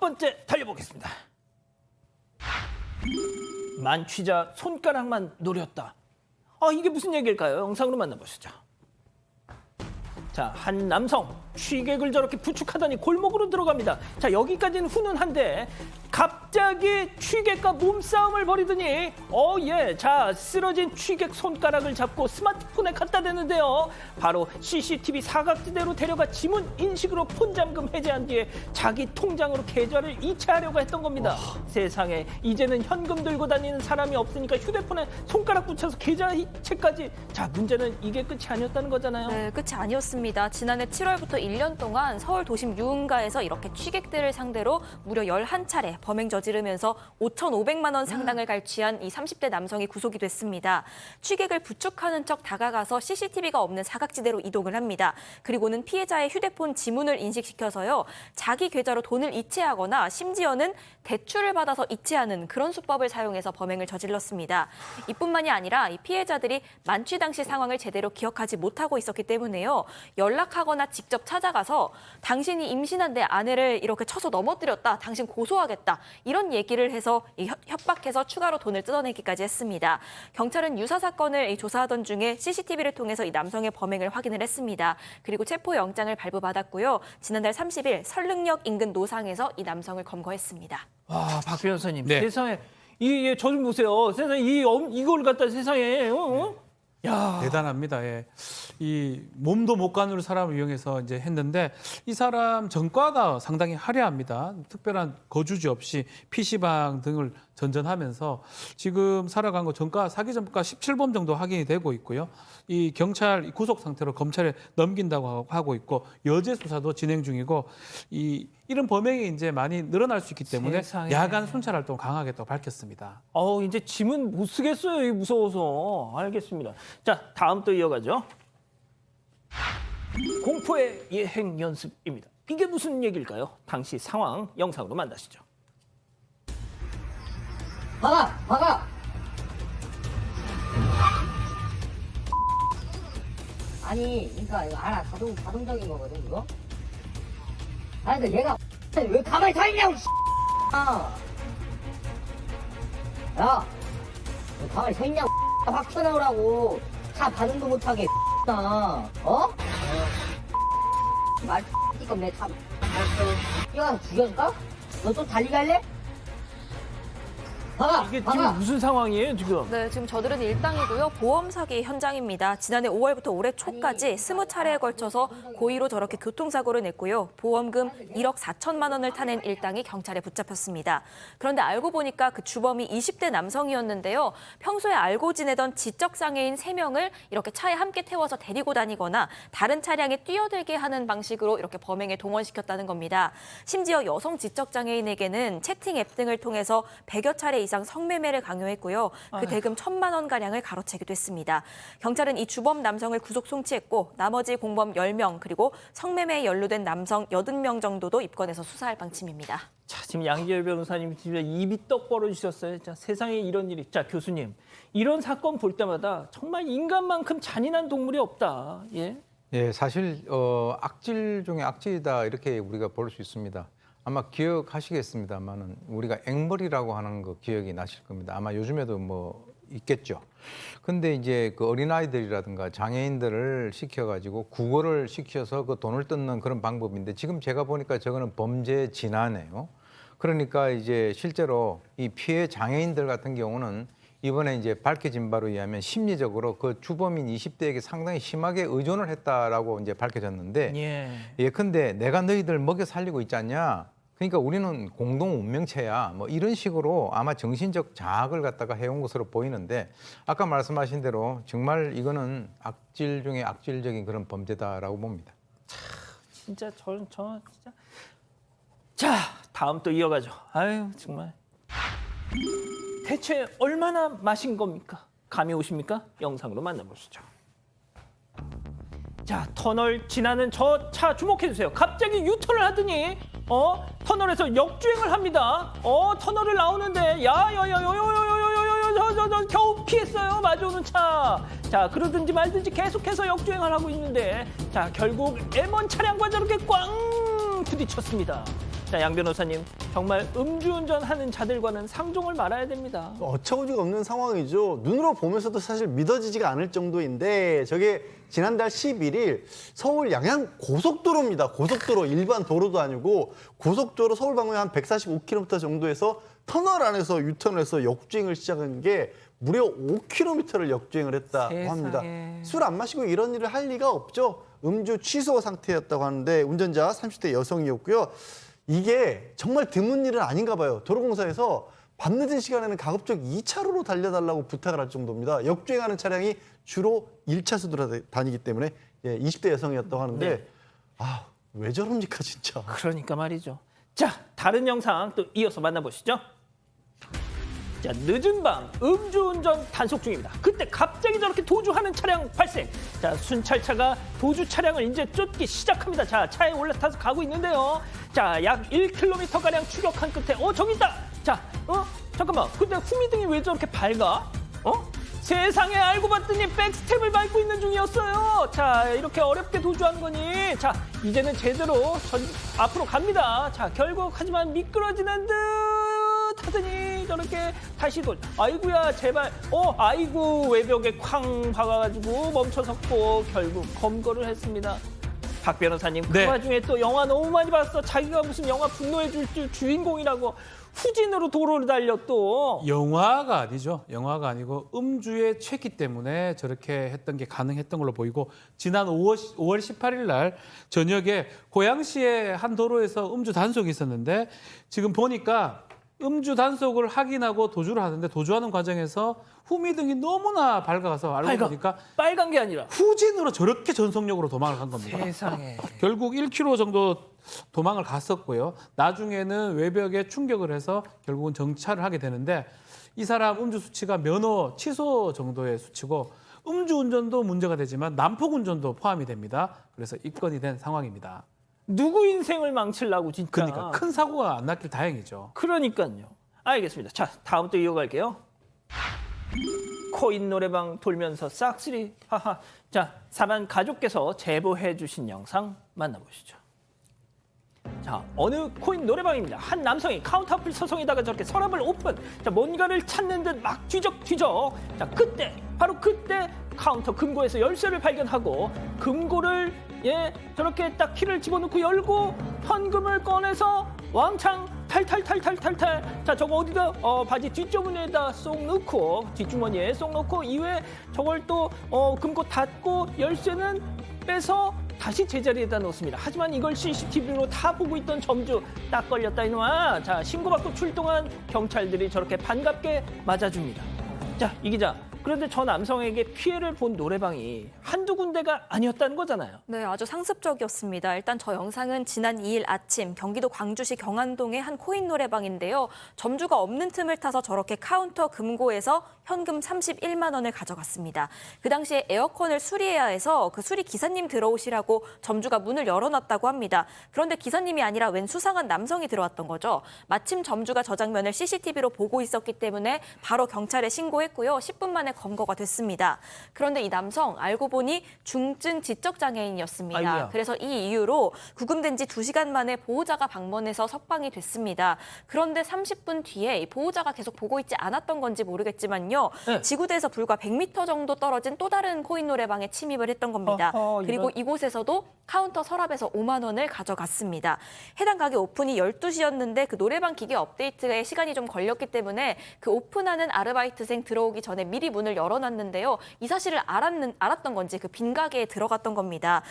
번째 달려보겠습니다. 만취자 손가락만 노렸다. 이게 무슨 얘기일까요? 영상으로 만나보시죠. 자, 한 남성 취객을 저렇게 부축하더니 골목으로 들어갑니다. 자, 여기까지는 훈훈한데 갑자기 취객과 몸싸움을 벌이더니 자, 쓰러진 취객 손가락을 잡고 스마트폰에 갖다 대는데요. 바로 CCTV 사각지대로 데려가 지문 인식으로 폰 잠금 해제한 뒤에 자기 통장으로 계좌를 이체하려고 했던 겁니다. 세상에, 이제는 현금 들고 다니는 사람이 없으니까 휴대폰에 손가락 붙여서 계좌 이체까지. 자, 문제는 이게 끝이 아니었다는 거잖아요. 네, 끝이 아니었습니다. 지난해 7월부터 1년 동안 서울 도심 유흥가에서 이렇게 취객들을 상대로 무려 11차례 범행 저지르면서 5,500만 원 상당을 갈취한 이 30대 남성이 구속이 됐습니다. 취객을 부축하는 척 다가가서 CCTV가 없는 사각지대로 이동을 합니다. 그리고는 피해자의 휴대폰 지문을 인식시켜서요. 자기 계좌로 돈을 이체하거나 심지어는 대출을 받아서 이체하는 그런 수법을 사용해서 범행을 저질렀습니다. 이뿐만이 아니라 이 피해자들이 만취 당시 상황을 제대로 기억하지 못하고 있었기 때문에요. 연락하거나 직접 찾아가서 당신이 임신한 내 아내를 이렇게 쳐서 넘어뜨렸다. 당신 고소하겠다. 이런 얘기를 해서 협박해서 추가로 돈을 뜯어내기까지 했습니다. 경찰은 유사 사건을 조사하던 중에 CCTV를 통해서 이 남성의 범행을 확인을 했습니다. 그리고 체포영장을 발부받았고요. 지난달 30일 설릉역 인근 노상에서 이 남성을 검거했습니다. 와, 박 변호사님, 네. 세상에 저 좀 보세요. 세상에 이걸 갖다 세상에 야, 대단합니다. 예. 이 몸도 못 가누는 사람을 이용해서 이제 했는데 이 사람 전과가 상당히 화려합니다. 특별한 거주지 없이 PC방 등을 전전하면서 지금 살아간 거 전과 사기 전과 17범 정도 확인이 되고 있고요. 이 경찰 구속 상태로 검찰에 넘긴다고 하고 있고 여죄 수사도 진행 중이고 이런 범행이 이제 많이 늘어날 수 있기 때문에 세상에. 야간 순찰 활동 강하게 또 밝혔습니다. 이제 지문 못 쓰겠어요. 이게 무서워서. 알겠습니다. 자, 다음 또 이어가죠. 공포의 예행 연습입니다. 이게 무슨 얘기일까요? 당시 상황 영상으로 만나시죠. 박아! 아니, 그러니까 이거 알아. 자동적인 거거든, 이거? 아니, 근데 얘가 왜 가만히 서 있냐고, 야! 왜 가만히 서 있냐고, 확 튀어나오라고. 차 반응도 못하게, 말, 이거 내 차. 뛰어가서 죽여줄까? 너 좀 달리기 할래? 이게 지금 무슨 상황이에요, 지금? 네, 지금 저들은 일당이고요. 보험 사기 현장입니다. 지난해 5월부터 올해 초까지 20차례에 걸쳐서 고의로 저렇게 교통사고를 냈고요. 보험금 1억 4천만 원을 타낸 일당이 경찰에 붙잡혔습니다. 그런데 알고 보니까 그 주범이 20대 남성이었는데요. 평소에 알고 지내던 지적장애인 3명을 이렇게 차에 함께 태워서 데리고 다니거나 다른 차량에 뛰어들게 하는 방식으로 이렇게 범행에 동원시켰다는 겁니다. 심지어 여성 지적장애인에게는 채팅 앱 등을 통해서 100여 차례 이상 성매매를 강요했고요. 그 대금 1,000만 원 가량을 가로채기도 했습니다. 경찰은 이 주범 남성을 구속 송치했고 나머지 공범 10명 그리고 성매매에 연루된 남성 80명 정도도 입건해서 수사할 방침입니다. 자, 지금 양지열 변호사님 진짜 입이 떡 벌어주셨어요. 자, 세상에 이런 일이. 자, 교수님, 이런 사건 볼 때마다 정말 인간만큼 잔인한 동물이 없다. 예? 예, 사실 악질 중에 악질이다 이렇게 우리가 볼 수 있습니다. 아마 기억하시겠습니다만은 우리가 앵벌이라고 하는 거 기억이 나실 겁니다. 아마 요즘에도 뭐 있겠죠. 근데 이제 그 어린아이들이라든가 장애인들을 시켜가지고 국어를 시켜서 그 돈을 뜯는 그런 방법인데 지금 제가 보니까 저거는 범죄 진화네요. 그러니까 이제 실제로 이 피해 장애인들 같은 경우는 이번에 이제 밝혀진 바로 의하면 심리적으로 그 주범인 20대에게 상당히 심하게 의존을 했다라고 이제 밝혀졌는데 예컨대 내가 너희들 먹여 살리고 있지 않냐? 그러니까 우리는 공동 운명체야. 뭐 이런 식으로 아마 정신적 자학을 갖다가 해온 것으로 보이는데 아까 말씀하신 대로 정말 이거는 악질 중에 악질적인 그런 범죄다라고 봅니다. 진짜 저는 진짜. 자, 다음 또 이어가죠. 아유, 정말. 대체 얼마나 마신 겁니까? 감이 오십니까? 영상으로 만나보시죠. 자, 터널 지나는 저 차 주목해주세요. 갑자기 유턴을 하더니 터널에서 역주행을 합니다. 터널을 나오는데 야야야야야야야야야야야야야 겨우 피했어요. 마주오는 차. 자, 그러든지 말든지 계속해서 역주행을 하고 있는데 자, 결국 M1 차량과 저렇게 꽝 부딪혔습니다. 자, 양 변호사님, 정말 음주운전하는 자들과는 상종을 말아야 됩니다. 어처구니가 없는 상황이죠. 눈으로 보면서도 사실 믿어지지가 않을 정도인데 저게 지난달 11일 서울 양양 고속도로입니다. 고속도로 일반 도로도 아니고 고속도로 서울 방향 한 145km 정도에서 터널 안에서 유턴해서 역주행을 시작한 게 무려 5km를 역주행을 했다고 합니다. 술 안 마시고 이런 일을 할 리가 없죠. 음주 취소 상태였다고 하는데 운전자 30대 여성이었고요. 이게 정말 드문 일은 아닌가 봐요. 도로공사에서 밤늦은 시간에는 가급적 2차로로 달려달라고 부탁을 할 정도입니다. 역주행하는 차량이 주로 1차선으로 다니기 때문에 20대 여성이었다고 하는데 네. 아, 왜 저럽니까 진짜. 그러니까 말이죠. 자, 다른 영상 또 이어서 만나보시죠. 자, 늦은 밤 음주운전 단속 중입니다. 그때 갑자기 저렇게 도주하는 차량 발생. 자, 순찰차가 도주 차량을 이제 쫓기 시작합니다. 자, 차에 올라타서 가고 있는데요. 자, 약 1km가량 추격한 끝에 저기 있다. 자, 잠깐만. 근데 후미등이 왜 저렇게 밝아? 세상에, 알고 봤더니 백스텝을 밟고 있는 중이었어요. 자, 이렇게 어렵게 도주하는 거니. 자, 이제는 제대로 앞으로 갑니다. 자, 결국 하지만 미끄러지는 듯 하더니 저렇게 다시 아이고야, 제발. 아이고, 외벽에 쾅 박아가지고 멈춰섰고 결국 검거를 했습니다. 박 변호사님, 그 네. 와중에 또 영화 너무 많이 봤어. 자기가 무슨 영화 분노의 줄줄 주인공이라고 후진으로 도로를 달려 또. 영화가 아니죠. 영화가 아니고 음주에 취했기 때문에 저렇게 했던 게 가능했던 걸로 보이고 지난 5월 18일 날 저녁에 고양시의 한 도로에서 음주 단속이 있었는데 지금 보니까 음주 단속을 확인하고 도주를 하는데 도주하는 과정에서 후미등이 너무나 밝아서 알고 보니까 빨간 게 아니라 후진으로 저렇게 전속력으로 도망을 간 겁니다. 세상에. 결국 1km 정도 도망을 갔었고요. 나중에는 외벽에 충격을 해서 결국은 정차를 하게 되는데 이 사람 음주 수치가 면허 취소 정도의 수치고 음주운전도 문제가 되지만 난폭운전도 포함이 됩니다. 그래서 입건이 된 상황입니다. 누구 인생을 망치려고 진짜. 그러니까 큰 사고가 안 났길 다행이죠. 그러니까요. 알겠습니다. 자, 다음 또 이어갈게요. 코인 노래방 돌면서 싹쓸이. 하하. 자, 사반 가족께서 제보해 주신 영상 만나보시죠. 자, 어느 코인 노래방입니다. 한 남성이 카운터 앞을 서성이다가 저렇게 서랍을 오픈. 자, 뭔가를 찾는 듯 막 뒤적뒤적. 자, 바로 그때 카운터 금고에서 열쇠를 발견하고 금고를 저렇게 딱 키를 집어넣고 열고 현금을 꺼내서 왕창 탈탈탈탈탈탈. 자, 저거 어디다 바지 뒷주머니에다 쏙 넣고 뒷주머니에 쏙 넣고 이외에 저걸 또 금고 닫고 열쇠는 빼서 다시 제자리에다 놓습니다. 하지만 이걸 CCTV로 다 보고 있던 점주 딱 걸렸다 이놈아. 자, 신고받고 출동한 경찰들이 저렇게 반갑게 맞아줍니다. 자, 이 기자. 그런데 저 남성에게 피해를 본 노래방이 한두 군데가 아니었다는 거잖아요. 네, 아주 상습적이었습니다. 일단 저 영상은 지난 2일 아침 경기도 광주시 경안동의 한 코인 노래방인데요. 점주가 없는 틈을 타서 저렇게 카운터 금고에서 현금 31만 원을 가져갔습니다. 그 당시에 에어컨을 수리해야 해서 그 수리 기사님 들어오시라고 점주가 문을 열어놨다고 합니다. 그런데 기사님이 아니라 웬 수상한 남성이 들어왔던 거죠. 마침 점주가 저 장면을 CCTV로 보고 있었기 때문에 바로 경찰에 신고했고요. 10분 만에 검거가 됐습니다. 그런데 이 남성 알고 보니 중증 지적장애인이었습니다. 아이고야. 그래서 이 이유로 구금된 지 2시간 만에 보호자가 방문해서 석방이 됐습니다. 그런데 30분 뒤에 이 보호자가 계속 보고 있지 않았던 건지 모르겠지만요. 네. 지구대에서 불과 100m 정도 떨어진 또 다른 코인 노래방에 침입을 했던 겁니다. 그리고 이곳에서도 카운터 서랍에서 5만 원을 가져갔습니다. 해당 가게 오픈이 12시였는데 그 노래방 기계 업데이트에 시간이 좀 걸렸기 때문에 그 오픈하는 아르바이트생 들어오기 전에 미리 문을 열어놨는데요. 이 사실을 알았던 건지 그 빈 가게에 들어갔던 겁니다.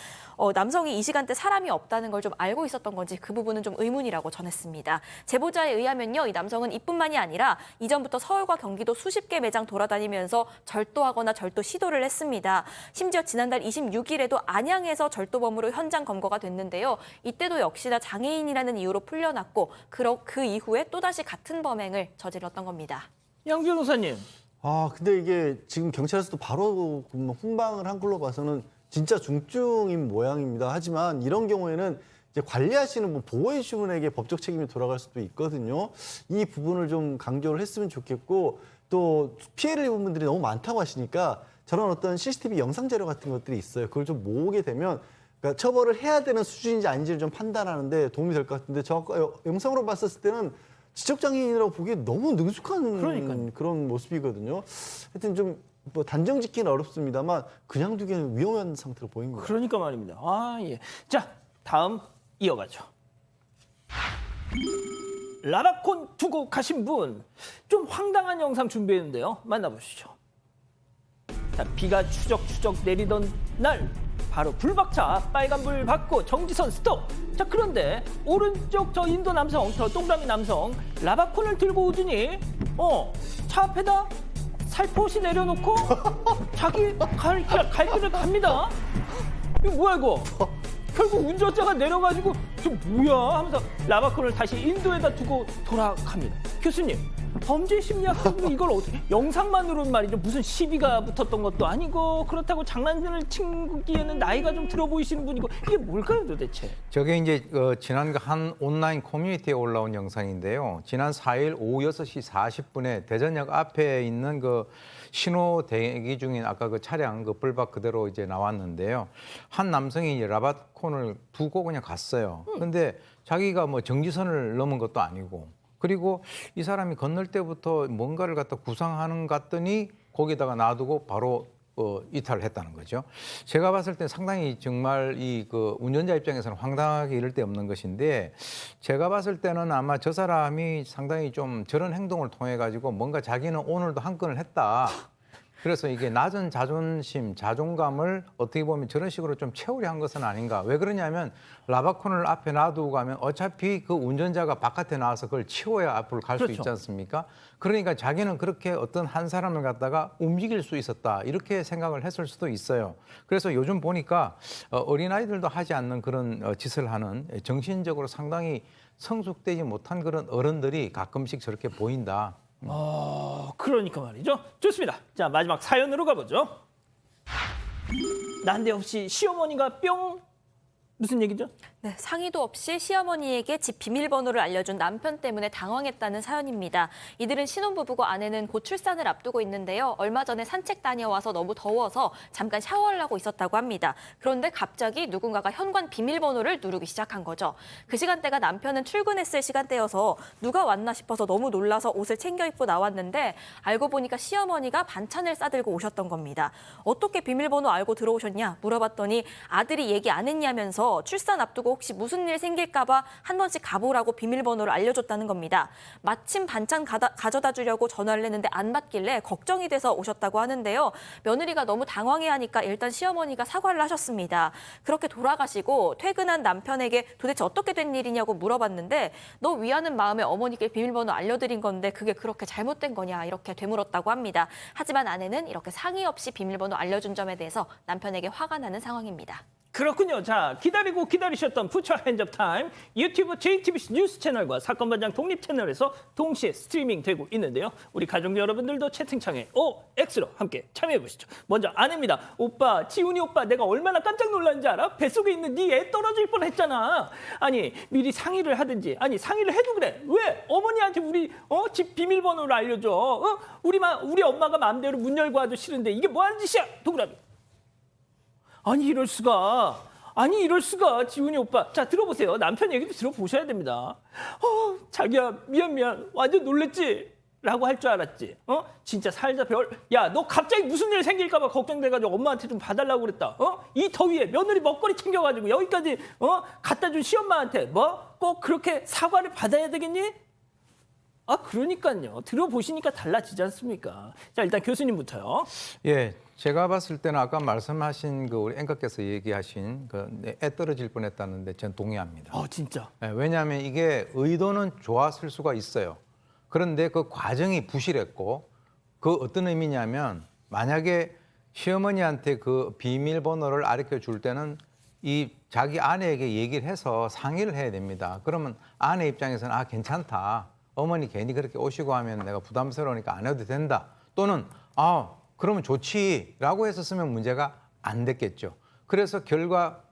남성이 이 시간대 사람이 없다는 걸 좀 알고 있었던 건지 그 부분은 좀 의문이라고 전했습니다. 제보자에 의하면요. 이 남성은 이뿐만이 아니라 이전부터 서울과 경기도 수십 개 매장 돌아다니면서 절도하거나 절도 시도를 했습니다. 심지어 지난달 26일에도 안양에서 절도범으로 현장 검거가 됐는데요. 이때도 역시나 장애인이라는 이유로 풀려났고 그 이후에 또다시 같은 범행을 저질렀던 겁니다. 양 변호사님. 근데 이게 지금 경찰에서도 바로 훈방을 한 걸로 봐서는 진짜 중증인 모양입니다. 하지만 이런 경우에는 이제 관리하시는 보호해주분에게 법적 책임이 돌아갈 수도 있거든요. 이 부분을 좀 강조를 했으면 좋겠고 또 피해를 입은 분들이 너무 많다고 하시니까 저런 어떤 CCTV 영상 자료 같은 것들이 있어요. 그걸 좀 모으게 되면 그러니까 처벌을 해야 되는 수준인지 아닌지를 좀 판단하는데 도움이 될 것 같은데 저 아까 영상으로 봤었을 때는 지적장애인이라고 보기에 너무 능숙한 그러니까요. 그런 모습이거든요. 하여튼 좀 뭐 단정 짓기는 어렵습니다만 그냥 두기에는 위험한 상태로 보인 거예요. 그러니까 말입니다. 아, 예. 자, 다음 이어가죠. 라바콘 두고 가신 분, 좀 황당한 영상 준비했는데요. 만나보시죠. 자, 비가 추적추적 내리던 날, 바로 불박차 빨간불 받고 정지선 스톱. 자, 그런데 오른쪽 저 인도 남성, 저 동그라미 남성 라바콘을 들고 오더니 차 앞에다 살포시 내려놓고 자기 갈 길을 갑니다. 이거 뭐야 이거? 결국 운전자가 내려가지고 저 뭐야 하면서 라바콘을 다시 인도에다 두고 돌아갑니다. 교수님, 범죄 심리학적으로 이걸 어떻게 영상만으로는 말이죠. 무슨 시비가 붙었던 것도 아니고 그렇다고 장난을 치기에는 나이가 좀 들어 보이시는 분이고 이게 뭘까요 도대체? 저게 이제 지난 한 온라인 커뮤니티에 올라온 영상인데요. 지난 4일 오후 6시 40분에 대전역 앞에 있는 그 신호 대기 중인 아까 그 차량 그 불박 그대로 이제 나왔는데요. 한 남성이 이제 라바콘을 두고 그냥 갔어요. 근데 자기가 뭐 정지선을 넘은 것도 아니고 그리고 이 사람이 건널 때부터 뭔가를 갖다 구상하는 것 같더니 거기다가 놔두고 바로 이탈을 했다는 거죠. 제가 봤을 때 상당히 정말 이 그 운전자 입장에서는 황당하게 이를 데 없는 것인데 제가 봤을 때는 아마 저 사람이 상당히 좀 저런 행동을 통해 가지고 뭔가 자기는 오늘도 한 건을 했다. 그래서 이게 낮은 자존심, 자존감을 어떻게 보면 저런 식으로 좀 채우려 한 것은 아닌가. 왜 그러냐면 라바콘을 앞에 놔두고 가면 어차피 그 운전자가 바깥에 나와서 그걸 치워야 앞으로 갈 수 그렇죠. 있지 않습니까? 그러니까 자기는 그렇게 어떤 한 사람을 갖다가 움직일 수 있었다. 이렇게 생각을 했을 수도 있어요. 그래서 요즘 보니까 어린아이들도 하지 않는 그런 짓을 하는 정신적으로 상당히 성숙되지 못한 그런 어른들이 가끔씩 저렇게 보인다. 그러니까 말이죠. 좋습니다. 자, 마지막 사연으로 가보죠. 난데없이 시어머니가 뿅 무슨 얘기죠? 네, 상의도 없이 시어머니에게 집 비밀번호를 알려준 남편 때문에 당황했다는 사연입니다. 이들은 신혼부부고 아내는 곧 출산을 앞두고 있는데요. 얼마 전에 산책 다녀와서 너무 더워서 잠깐 샤워를 하고 있었다고 합니다. 그런데 갑자기 누군가가 현관 비밀번호를 누르기 시작한 거죠. 그 시간대가 남편은 출근했을 시간대여서 누가 왔나 싶어서 너무 놀라서 옷을 챙겨 입고 나왔는데 알고 보니까 시어머니가 반찬을 싸들고 오셨던 겁니다. 어떻게 비밀번호 알고 들어오셨냐 물어봤더니 아들이 얘기 안 했냐면서 출산 앞두고 혹시 무슨 일 생길까 봐 한 번씩 가보라고 비밀번호를 알려줬다는 겁니다. 마침 반찬 가져다 주려고 전화를 했는데 안 받길래 걱정이 돼서 오셨다고 하는데요. 며느리가 너무 당황해하니까 일단 시어머니가 사과를 하셨습니다. 그렇게 돌아가시고 퇴근한 남편에게 도대체 어떻게 된 일이냐고 물어봤는데 너 위하는 마음에 어머니께 비밀번호 알려드린 건데 그게 그렇게 잘못된 거냐 이렇게 되물었다고 합니다. 하지만 아내는 이렇게 상의 없이 비밀번호 알려준 점에 대해서 남편에게 화가 나는 상황입니다. 그렇군요. 자, 기다리고 기다리셨던 푸처 핸즈업 타임 유튜브 JTBC 뉴스 채널과 사건 반장 독립 채널에서 동시에 스트리밍 되고 있는데요. 우리 가족 여러분들도 채팅창에 OX로 함께 참여해 보시죠. 먼저 아내입니다. 오빠, 지훈이 오빠 내가 얼마나 깜짝 놀랐는지 알아? 뱃속에 있는 네 애 떨어질 뻔했잖아. 아니, 미리 상의를 하든지 아니 상의를 해도 그래. 왜 어머니한테 우리 집 비밀번호를 알려줘? 우리 엄마가 마음대로 문 열고 와도 싫은데 이게 뭐 하는 짓이야? 동그라미. 아니 이럴 수가 지훈이 오빠. 자, 들어보세요. 남편 얘기도 들어보셔야 됩니다. 자기야 미안 완전 놀랬지? 라고 할 줄 알았지. 진짜 살다 야, 너 갑자기 무슨 일 생길까 봐 걱정돼가지고 엄마한테 좀 봐달라고 그랬다. 이 더위에 며느리 먹거리 챙겨가지고 여기까지 갖다 준 시엄마한테 뭐 꼭 그렇게 사과를 받아야 되겠니? 그러니까요. 들어보시니까 달라지지 않습니까? 자, 일단 교수님부터요. 예, 제가 봤을 때는 아까 말씀하신 그 우리 앵커께서 얘기하신 애 떨어질 뻔했다는데 저는 동의합니다. 진짜. 예, 왜냐하면 이게 의도는 좋았을 수가 있어요. 그런데 그 과정이 부실했고 그 어떤 의미냐면 만약에 시어머니한테 그 비밀번호를 알려 줄 때는 이 자기 아내에게 얘기를 해서 상의를 해야 됩니다. 그러면 아내 입장에서는 괜찮다. 어머니 괜히 그렇게 오시고 하면 내가 부담스러우니까 안 해도 된다. 또는 그러면 좋지라고 했었으면 문제가 안 됐겠죠. 그래서 결과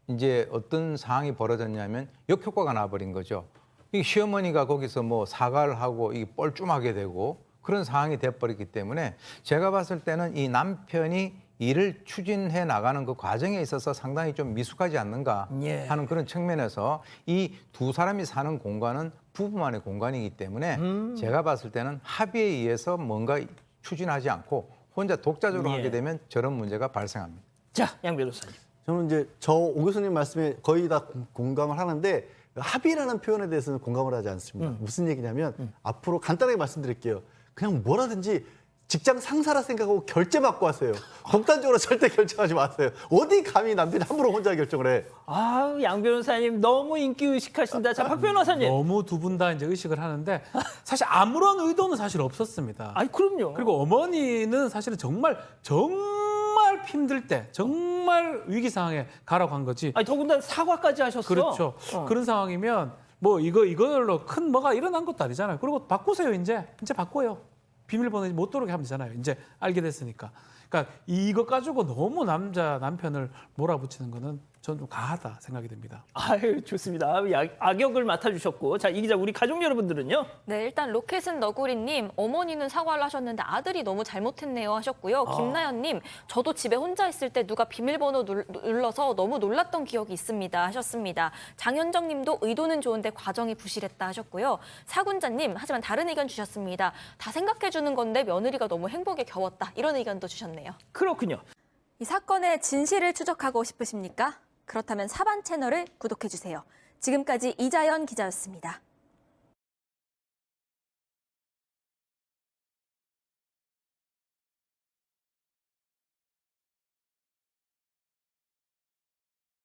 이제 어떤 상황이 벌어졌냐면 역효과가 나버린 거죠. 이 시어머니가 거기서 뭐 사과를 하고 이 뻘쭘하게 되고 그런 상황이 돼버렸기 때문에 제가 봤을 때는 이 남편이 일을 추진해 나가는 그 과정에 있어서 상당히 좀 미숙하지 않는가 예. 하는 그런 측면에서 이 두 사람이 사는 공간은 부부만의 공간이기 때문에 제가 봤을 때는 합의에 의해서 뭔가 추진하지 않고 혼자 독자적으로 예. 하게 되면 저런 문제가 발생합니다. 자, 양 변호사님. 저는 이제 오 교수님 말씀에 거의 다 공감을 하는데 합의라는 표현에 대해서는 공감을 하지 않습니다. 무슨 얘기냐면 앞으로 간단하게 말씀드릴게요. 그냥 뭐라든지 직장 상사라 생각하고 결제 받고 하세요. 독단적으로 절대 결정하지 마세요. 어디 감히 남편이 함부로 혼자 결정을 해. 아, 양 변호사님 너무 인기 의식하신다. 자, 박 변호사님. 너무 두 분 다 이제 의식을 하는데 사실 아무런 의도는 사실 없었습니다. 아이, 그럼요. 그리고 어머니는 사실은 정말 힘들 때 정말 위기 상황에 가라고 한 거지. 아니, 더군다나 사과까지 하셨어. 그렇죠. 그런 상황이면 뭐 이걸로 큰 뭐가 일어난 것도 아니잖아요. 그리고 바꾸세요. 이제 바꿔요. 비밀번호 못 들어오게 하면 되잖아요. 이제 알게 됐으니까. 그러니까 이거 가지고 너무 남편을 몰아붙이는 거는 저는 좀 가하다 생각이 됩니다. 아유, 좋습니다. 악역을 맡아주셨고. 자, 이 기자, 우리 가족 여러분들은요? 네, 일단 로켓은 너구리님, 어머니는 사과를 하셨는데 아들이 너무 잘못했네요 하셨고요. 김나연님, 저도 집에 혼자 있을 때 누가 비밀번호 눌러서 너무 놀랐던 기억이 있습니다 하셨습니다. 장현정님도 의도는 좋은데 과정이 부실했다 하셨고요. 사군자님, 하지만 다른 의견 주셨습니다. 다 생각해주는 건데 며느리가 너무 행복에 겨웠다. 이런 의견도 주셨네요. 그렇군요. 이 사건의 진실을 추적하고 싶으십니까? 그렇다면 사반 채널을 구독해주세요. 지금까지 이자연 기자였습니다.